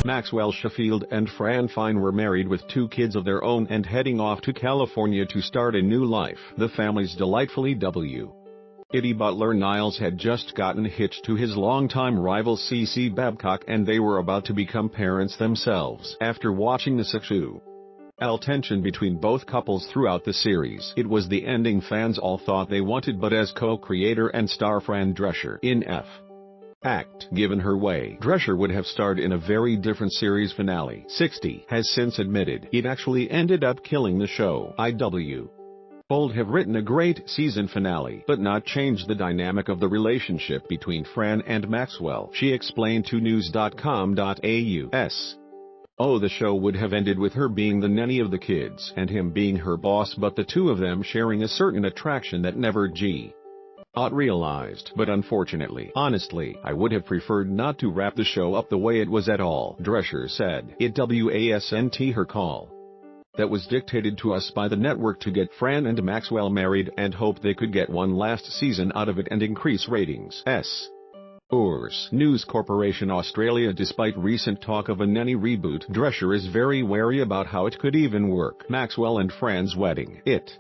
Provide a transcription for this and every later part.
Maxwell Sheffield and Fran Fine were married with 2 kids of their own and heading off to California to start a new life. The family's delightfully Itty butler Niles had just gotten hitched to his longtime rival CC Babcock, and they were about to become parents themselves. After watching the sexual tension between both couples throughout the series, it was the ending fans all thought they wanted, but as co-creator and star Fran Drescher in F. Act Given Her Way, Drescher would have starred in a very different series finale. 60 has since admitted it actually ended up killing the show. Would have written a great season finale, but not changed the dynamic of the relationship between Fran and Maxwell, she explained to news.com.au. The show would have ended with her being the nanny of the kids and him being her boss, but the two of them sharing a certain attraction that never got realized. But unfortunately, honestly, I would have preferred not to wrap the show up the way it was at all, Drescher said. It wasn't her call. That was dictated to us by the network to get Fran and Maxwell married and hope they could get one last season out of it and increase ratings. News Corporation Australia. Despite recent talk of a Nanny reboot, Drescher is very wary about how it could even work. Maxwell and Fran's wedding. It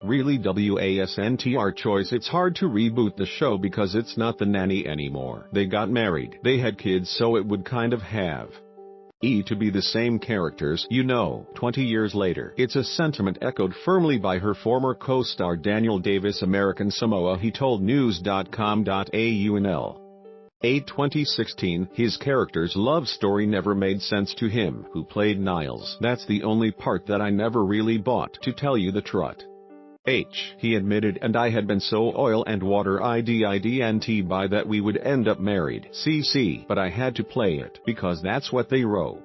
really wasn't our choice. It's hard to reboot the show because it's not the nanny anymore. They got married, they had kids, so it would kind of have to be the same characters, 20 years later. It's a sentiment echoed firmly by her former co-star Daniel Davis, American Samoa. He told news.com.au in 2016, his character's love story never made sense to him, who played Niles. That's the only part that I never really bought, to tell you the truth. He admitted, and I had been so oil and water ident by that we would end up married, but I had to play it, because that's what they wrote.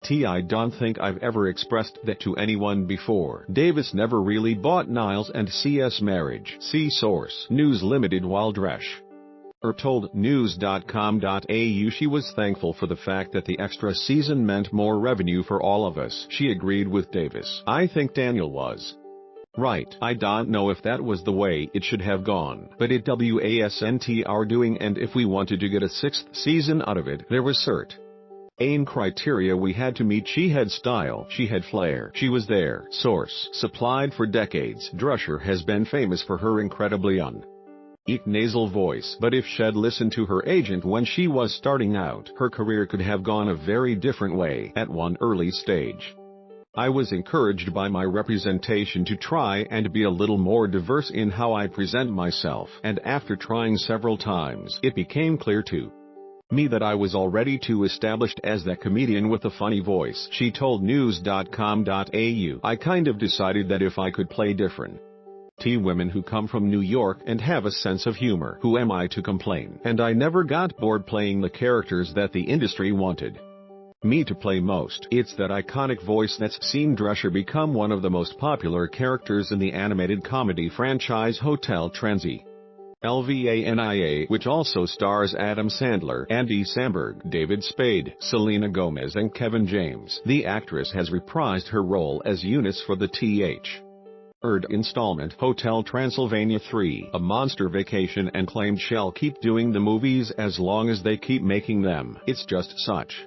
I don't think I've ever expressed that to anyone before. Davis never really bought Niles and CS marriage. See source, News Limited. While Drescher told news.com.au she was thankful for the fact that the extra season meant more revenue for all of us, she agreed with Davis. I think Daniel was right. I don't know if that was the way it should have gone, but it wasn't our doing, and if we wanted to get a 6th season out of it, there was certain criteria we had to meet. She had style, she had flair, she was there. Source, supplied for decades. Drescher has been famous for her incredibly nasal voice, but if she'd listened to her agent when she was starting out, her career could have gone a very different way. At one early stage, I was encouraged by my representation to try and be a little more diverse in how I present myself, and after trying several times, it became clear to me that I was already too established as that comedian with a funny voice, she told news.com.au. I kind of decided that if I could play different women who come from New York and have a sense of humor, who am I to complain? And I never got bored playing the characters that the industry wanted me to play most. It's that iconic voice that's seen Drescher become one of the most popular characters in the animated comedy franchise Hotel Transylvania, which also stars Adam Sandler, Andy Samberg, David Spade, Selena Gomez and Kevin James. The actress has reprised her role as Eunice for the third installment, Hotel Transylvania 3, A Monster Vacation, and claimed she'll keep doing the movies as long as they keep making them. It's just such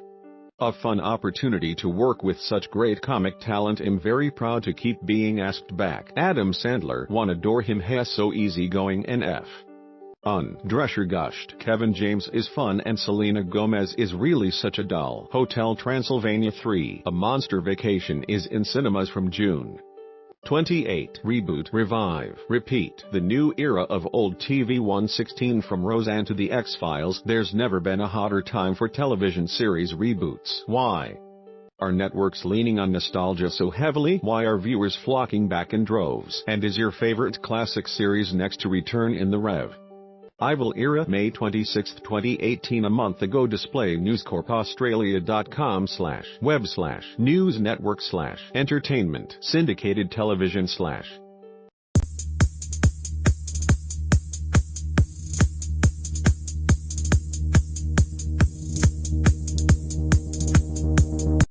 a fun opportunity to work with such great comic talent. I'm very proud to keep being asked back. Adam Sandler, one adore him, has so easygoing and Drescher gushed. Kevin James is fun and Selena Gomez is really such a doll. Hotel Transylvania 3, A Monster Vacation is in cinemas from June 28. Reboot, revive, repeat. The new era of old TV. 116 From Roseanne to The X-Files. There's never been a hotter time for television series reboots. Why are networks leaning on nostalgia so heavily? Why are viewers flocking back in droves? And is your favorite classic series next to return in the Revival era? May 26, 2018. A month ago, display newscorpaustralia.com/web/news network/entertainment syndicated television/